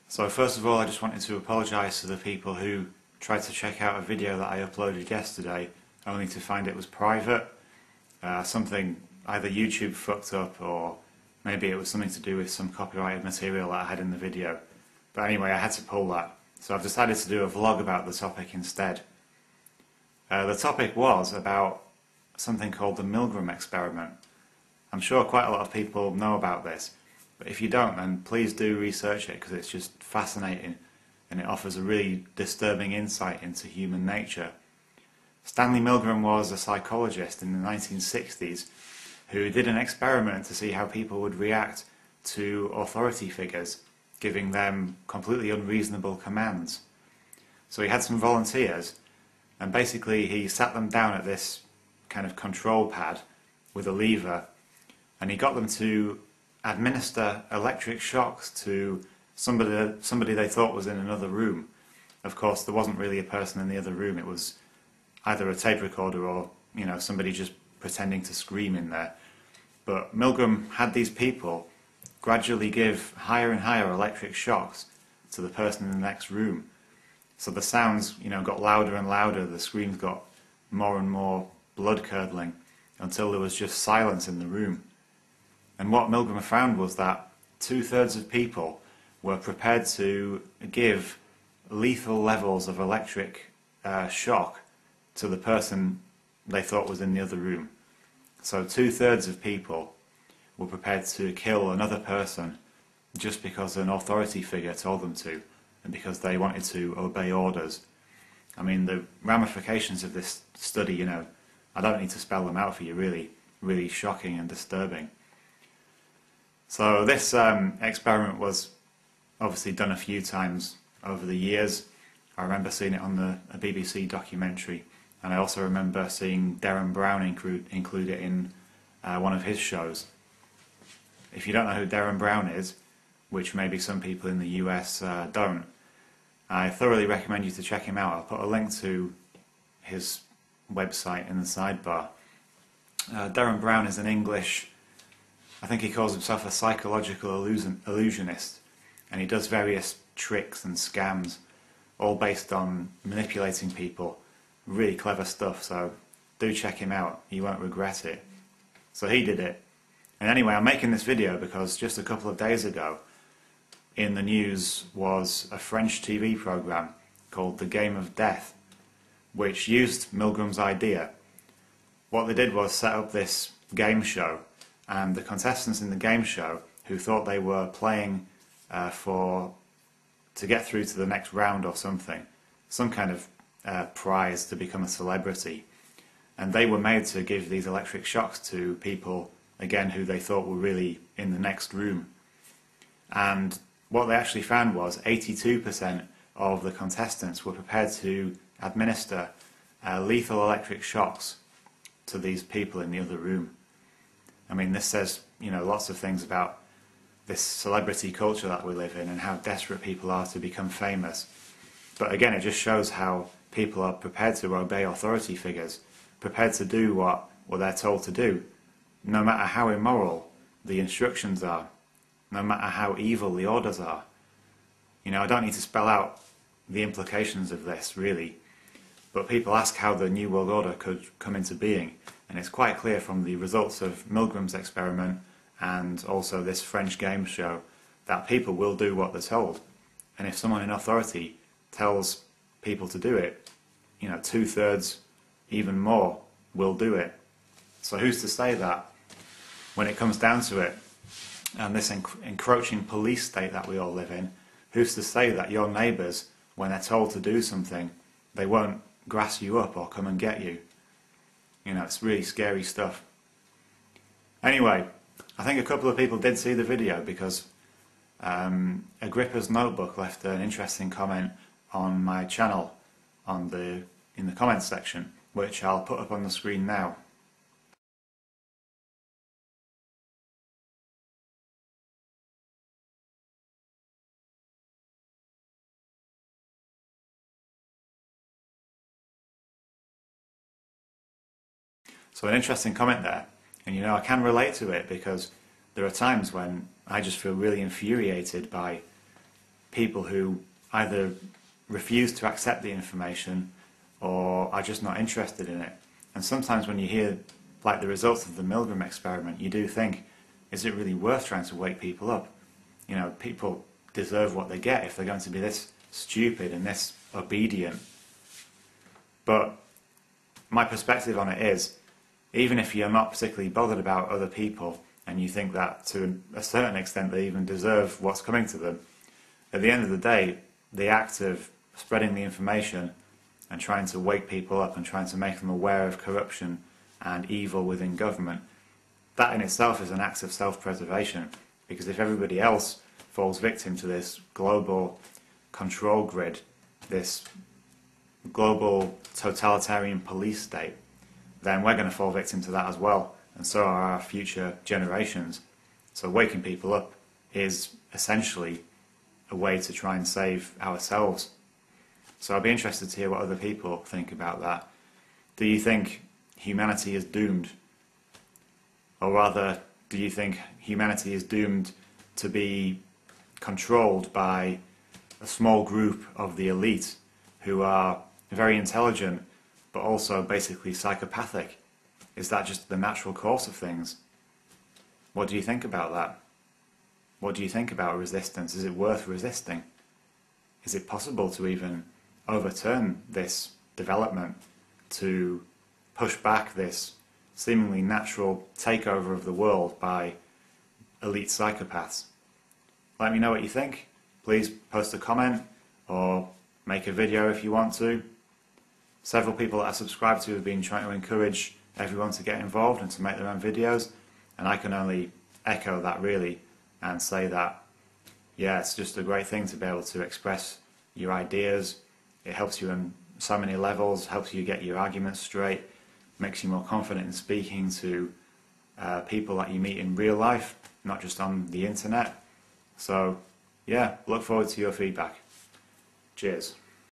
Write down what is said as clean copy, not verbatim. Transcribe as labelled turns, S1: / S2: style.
S1: So first of all, I just wanted to apologise to the people who tried to check out a video that I uploaded yesterday only to find it was private. Something either YouTube fucked up, or maybe it was something to do with some copyrighted material that I had in the video. But anyway, I had to pull that. So I've decided to do a vlog about the topic instead. The topic was about something called the Milgram experiment. I'm sure quite a lot of people know about this, but if you don't, then please do research it, because it's just fascinating and it offers a really disturbing insight into human nature. Stanley Milgram was a psychologist in the 1960s who did an experiment to see how people would react to authority figures giving them completely unreasonable commands. So he had some volunteers, and basically he sat them down at this kind of control pad with a lever, and he got them to administer electric shocks to somebody they thought was in another room. Of course, there wasn't really a person in the other room. It was either a tape recorder or, somebody just pretending to scream in there. But Milgram had these people gradually give higher and higher electric shocks to the person in the next room. So the sounds, got louder and louder, the screams got more and more blood-curdling, until there was just silence in the room. And what Milgram found was that 2/3 of people were prepared to give lethal levels of electric shock to the person they thought was in the other room. So 2/3 of people were prepared to kill another person just because an authority figure told them to, and because they wanted to obey orders. I mean, the ramifications of this study, I don't need to spell them out for you, really shocking and disturbing. So this experiment was obviously done a few times over the years. I remember seeing it on a BBC documentary, and I also remember seeing Derren Brown include it in one of his shows. If you don't know who Derren Brown is, which maybe some people in the US don't, I thoroughly recommend you to check him out. I'll put a link to his website in the sidebar. Derren Brown is an English, I think he calls himself a psychological illusionist, and he does various tricks and scams, all based on manipulating people. Really clever stuff, so do check him out, you won't regret it. So he did it. And anyway, I'm making this video because just a couple of days ago in the news was a French TV program called The Game of Death, which used Milgram's idea. What they did was set up this game show, and the contestants in the game show, who thought they were playing to get through to the next round or something, some kind of prize to become a celebrity, and they were made to give these electric shocks to people, again, who they thought were really in the next room. And what they actually found was 82% of the contestants were prepared to administer lethal electric shocks to these people in the other room. I mean, this says, lots of things about this celebrity culture that we live in and how desperate people are to become famous. But again, it just shows how people are prepared to obey authority figures, prepared to do what they're told to do, no matter how immoral the instructions are, no matter how evil the orders are. I don't need to spell out the implications of this, really, but people ask how the New World Order could come into being, and it's quite clear from the results of Milgram's experiment and also this French game show that people will do what they're told. And if someone in authority tells people to do it, 2/3, even more, will do it. So who's to say that when it comes down to it, and this encroaching police state that we all live in, who's to say that your neighbours, when they're told to do something, they won't grass you up or come and get you? It's really scary stuff. Anyway, I think a couple of people did see the video, because Agrippa's Notebook left an interesting comment on my channel in the comments section, which I'll put up on the screen now. So an interesting comment there, and I can relate to it, because there are times when I just feel really infuriated by people who either refuse to accept the information or are just not interested in it. And sometimes when you hear like the results of the Milgram experiment, you do think, is it really worth trying to wake people up? You know, people deserve what they get if they're going to be this stupid and this obedient. But my perspective on it is, even if you're not particularly bothered about other people and you think that to a certain extent they even deserve what's coming to them, at the end of the day, the act of spreading the information and trying to wake people up and trying to make them aware of corruption and evil within government, that in itself is an act of self-preservation, because if everybody else falls victim to this global control grid, this global totalitarian police state, then we're going to fall victim to that as well, and so are our future generations. So waking people up is essentially a way to try and save ourselves. So I'd be interested to hear what other people think about that. Do you think humanity is doomed? Or rather, do you think humanity is doomed to be controlled by a small group of the elite who are very intelligent but also basically psychopathic? Is that just the natural course of things? What do you think about that? What do you think about resistance? Is it worth resisting? Is it possible to even overturn this development, to push back this seemingly natural takeover of the world by elite psychopaths? Let me know what you think. Please post a comment or make a video if you want to. Several people that I subscribe to have been trying to encourage everyone to get involved and to make their own videos, and I can only echo that really and say that, yeah, it's just a great thing to be able to express your ideas. It helps you on so many levels, helps you get your arguments straight, makes you more confident in speaking to people that you meet in real life, not just on the internet. So yeah, look forward to your feedback. Cheers.